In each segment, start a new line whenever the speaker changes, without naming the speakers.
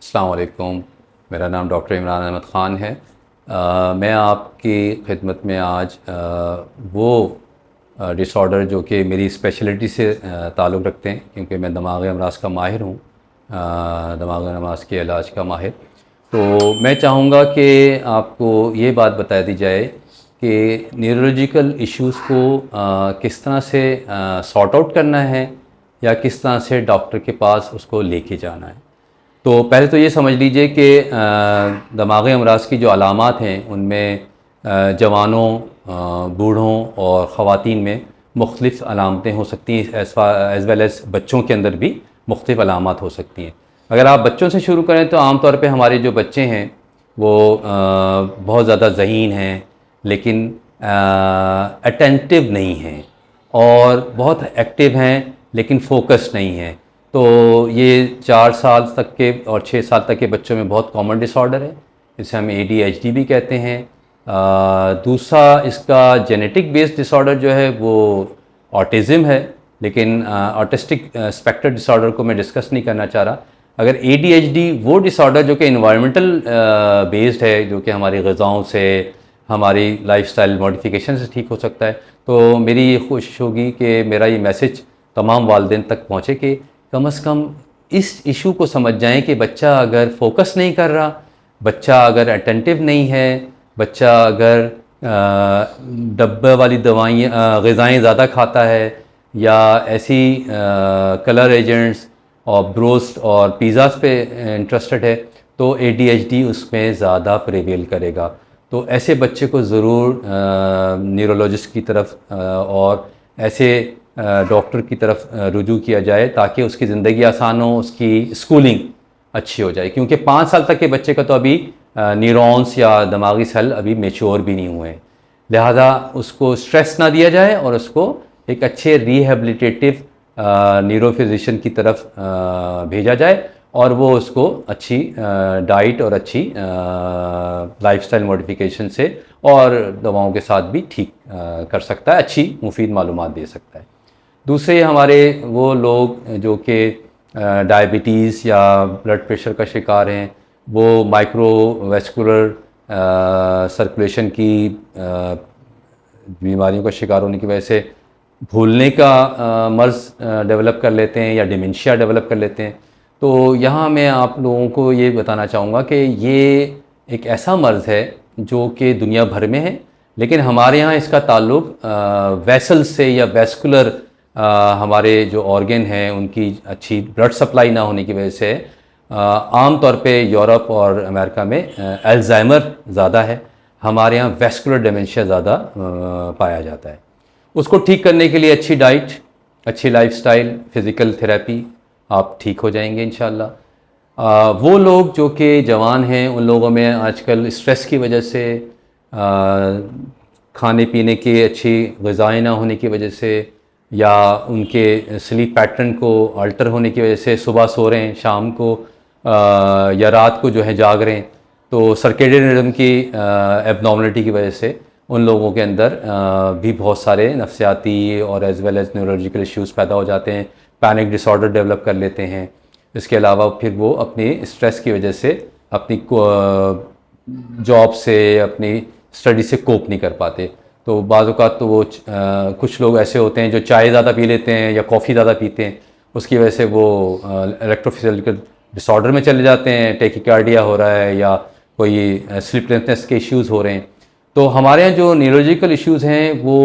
अस्सलाम वालेकुम। मेरा नाम डॉक्टर इमरान अहमद ख़ान है। मैं आपकी खिदमत में आज वो डिसऑर्डर जो कि मेरी स्पेशलिटी से ताल्लुक़ रखते हैं, क्योंकि मैं दिमागी अमराज का माहिर हूँ, दिमागी अमराज के इलाज का माहिर। तो मैं चाहूँगा कि आपको ये बात बता दी जाए कि न्यूरोलॉजिकल इश्यूज़ को किस तरह से सॉर्ट आउट करना है या किस तरह से डॉक्टर के पास उसको लेके जाना है। तो पहले तो ये समझ लीजिए कि दिमागी अमराज की जो अलामात हैं उनमें जवानों, बूढ़ों और ख़वातीन में मुख्तलिफ़ अलामतें हो सकती हैं, एज़ वेल एज़ बच्चों के अंदर भी मुख्तलिफ़ अलामात हो सकती हैं। अगर आप बच्चों से शुरू करें तो आम तौर पे हमारे जो बच्चे हैं वो बहुत ज़्यादा ज़हीन हैं, लेकिन अटेंटिव नहीं हैं, और बहुत एक्टिव हैं लेकिन फोकस नहीं हैं। तो ये 4 साल तक के और 6 साल तक के बच्चों में बहुत कॉमन डिसऑर्डर है। इसे हम ADHD भी कहते हैं। दूसरा इसका जेनेटिक बेस्ड डिसऑर्डर जो है वो ऑटिज़म है, लेकिन ऑटिस्टिक स्पेक्ट्रम डिसऑर्डर को मैं डिस्कस नहीं करना चाह रहा। अगर ADHD वो डिसऑर्डर जो कि इन्वायरमेंटल बेस्ड है, जो कि हमारी ग़िज़ाओं से, हमारी लाइफस्टाइल मॉडिफिकेशन से ठीक हो सकता है, तो मेरी ये कोशिश होगी कि मेरा ये मैसेज तमाम वालिदैन तक पहुँचे कि कम से कम इस इशू को समझ जाएं कि बच्चा अगर फोकस नहीं कर रहा, बच्चा अगर अटेंटिव नहीं है, बच्चा अगर डब्बे वाली दवाइयाँ ग़िज़ाएँ ज़्यादा खाता है या ऐसी कलर एजेंट्स और ब्रोस्ट और पिज़्ज़ाज़ पे इंटरेस्टेड है, तो ADHD उसमें ज़्यादा प्रिवेल करेगा। तो ऐसे बच्चे को ज़रूर न्यूरोलॉजिस्ट की तरफ और ऐसे डॉक्टर की तरफ रुजू किया जाए, ताकि उसकी ज़िंदगी आसान हो, उसकी स्कूलिंग अच्छी हो जाए। क्योंकि 5 साल तक के बच्चे का तो अभी न्यूरॉन्स या दिमागी सेल अभी मैच्योर भी नहीं हुए हैं, लिहाजा उसको स्ट्रेस ना दिया जाए और उसको एक अच्छे रिहेबिलिटेटिव न्यूरोफिजिशियन की तरफ भेजा जाए, और वो उसको अच्छी डाइट और अच्छी लाइफस्टाइल मॉडिफिकेशन से और दवाओं के साथ भी ठीक कर सकता है, अच्छी मुफीद मालूमात दे सकता है। दूसरे हमारे वो लोग जो कि डायबिटीज़ या ब्लड प्रेशर का शिकार हैं, वो माइक्रोवेस्कुलर सर्कुलेशन की बीमारियों का शिकार होने की वजह से भूलने का मर्ज़ डेवलप कर लेते हैं या डिमेंशिया डेवलप कर लेते हैं। तो यहाँ मैं आप लोगों को ये बताना चाहूँगा कि ये एक ऐसा मर्ज़ है जो कि दुनिया भर में है, लेकिन हमारे यहाँ इसका ताल्लुक़ वेसल्स से या वेस्कुलर हमारे जो ऑर्गन हैं उनकी अच्छी ब्लड सप्लाई ना होने की वजह से आम तौर पे यूरोप और अमेरिका में अल्जाइमर ज़्यादा है, हमारे यहाँ वेस्कुलर डिमेंशिया ज़्यादा पाया जाता है। उसको ठीक करने के लिए अच्छी डाइट, अच्छी लाइफस्टाइल, फ़िज़िकल थेरेपी, आप ठीक हो जाएंगे इंशाल्लाह। वो लोग जो कि जवान हैं, उन लोगों में आजकल स्ट्रेस की वजह से, खाने पीने की अच्छी ग़िज़ाएँ ना होने की वजह से, या उनके स्लीप पैटर्न को अल्टर होने की वजह से सुबह सो रहे हैं, शाम को या रात को जो है जाग रहे हैं, तो सर्केडियन रिदम की एबनॉर्मलिटी की वजह से उन लोगों के अंदर भी बहुत सारे नफ्सियाती और as well as neurological issues पैदा हो जाते हैं, पैनिक डिसऑर्डर डेवलप कर लेते हैं। इसके अलावा फिर वो अपनी स्ट्रेस की वजह से अपनी जॉब से, अपनी स्टडी से कोप नहीं कर पाते। तो बाज़ औक़ात तो वो कुछ लोग ऐसे होते हैं जो चाय ज़्यादा पी लेते हैं या कॉफ़ी ज़्यादा पीते हैं, उसकी वजह से वो इलेक्ट्रोफिजिकल डिसऑर्डर में चले जाते हैं, टैकीकार्डिया हो रहा है या कोई स्लीपलेसनेस के इश्यूज़ हो रहे हैं। तो हमारे यहाँ जो न्यूरोलॉजिकल इश्यूज़ हैं वो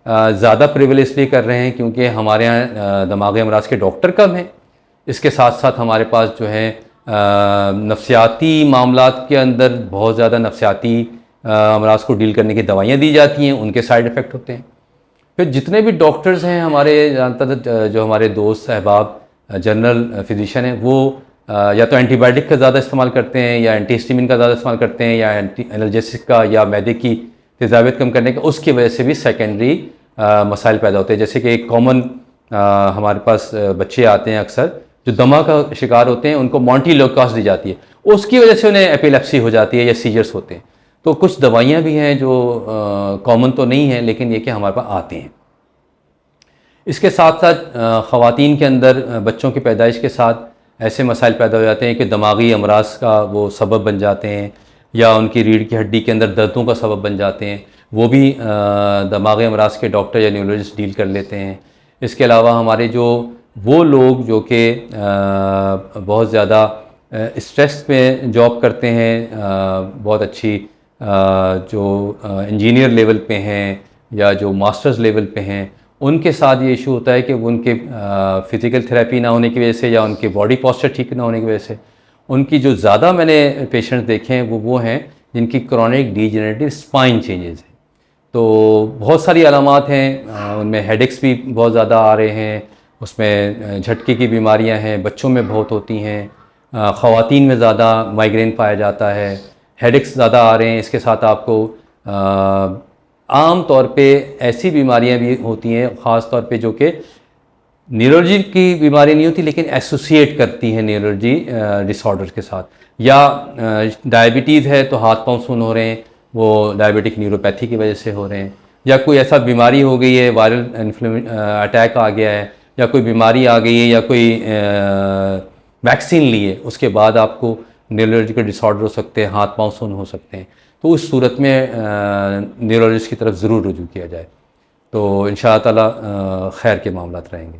ज़्यादा प्रिवेल इसलिए कर रहे हैं क्योंकि हमारे यहाँ दिमागी अमराज के डॉक्टर कम हैं। इसके साथ साथ हमारे पास जो है नफ्सियाती मामलात के अंदर बहुत ज़्यादा नफ्सियाती अमराज को डील करने की दवाइयाँ दी जाती हैं, उनके साइड इफ़ेक्ट होते हैं। फिर जितने भी डॉक्टर्स हैं हमारे, ज़्यादातर जो हमारे दोस्त अहबाब जनरल फिजिशियन हैं, वो या तो एंटीबायोटिक का ज़्यादा इस्तेमाल करते हैं, या एंटीहिस्टामिन का ज़्यादा इस्तेमाल करते हैं, या एंटी एनाल्जेसिक का, या मैदे की तेज़ाबियत कम करने का, उसकी वजह से भी सेकेंडरी मसाइल पैदा होते हैं। जैसे कि एक कॉमन हमारे पास बच्चे आते हैं अक्सर जो दमा का शिकार होते हैं, उनको मोंटेलोकास दी जाती है, उसकी वजह से उन्हें एपिलेप्सी हो जाती है या सीजर्स होते हैं। तो कुछ दवाइयाँ भी हैं जो कॉमन तो नहीं हैं, लेकिन ये कि हमारे पास आते हैं। इसके साथ साथ ख़वातीन के अंदर बच्चों की पैदाइश के साथ ऐसे मसाइल पैदा हो जाते हैं कि दिमागी अमराज का वो सबब बन जाते हैं, या उनकी रीढ़ की हड्डी के अंदर दर्दों का सबब बन जाते हैं, वो भी दिमागी अमराज के डॉक्टर या न्यूरोलॉजिस्ट डील कर लेते हैं। इसके अलावा हमारे जो वो लोग जो कि बहुत ज़्यादा स्ट्रेस में जॉब करते हैं, बहुत अच्छी जो इंजीनियर लेवल पे हैं या जो मास्टर्स लेवल पे हैं, उनके साथ ये इशू होता है कि उनके फ़िज़िकल थेरेपी ना होने की वजह से या उनके बॉडी पोस्चर ठीक ना होने की वजह से, उनकी जो ज़्यादा मैंने पेशेंट्स देखे हैं वो हैं जिनकी क्रॉनिक डीजेनरेटिव स्पाइन चेंजेस हैं। तो बहुत सारी अलामात हैं, उनमें हेडेक्स भी बहुत ज़्यादा आ रहे हैं, उसमें झटके की बीमारियां हैं, बच्चों में बहुत होती हैं, ख़वातीन में ज़्यादा माइग्रेन पाया जाता है, हेडेक्स ज़्यादा आ रहे हैं। इसके साथ आपको आम तौर पे ऐसी बीमारियां भी होती हैं, ख़ास तौर पे जो कि न्यूरोलॉजी की बीमारी नहीं होती लेकिन एसोसिएट करती हैं न्यूरोलॉजी डिसऑर्डर के साथ, या डायबिटीज़ है तो हाथ पांव सुन्न हो रहे हैं, वो डायबिटिक न्यूरोपैथी की वजह से हो रहे हैं, या कोई ऐसा बीमारी हो गई है, वायरल अटैक आ गया है, या कोई बीमारी आ गई है, या कोई वैक्सीन ली है, उसके बाद आपको न्यूरोलॉजिकल डिसऑर्डर हो सकते हैं, हाथ पांव सुन्न हो सकते हैं। तो उस सूरत में न्यूरोलॉजिस्ट की तरफ ज़रूर रुजू किया जाए, तो इंशाअल्लाह ताला खैर के मामलात रहेंगे।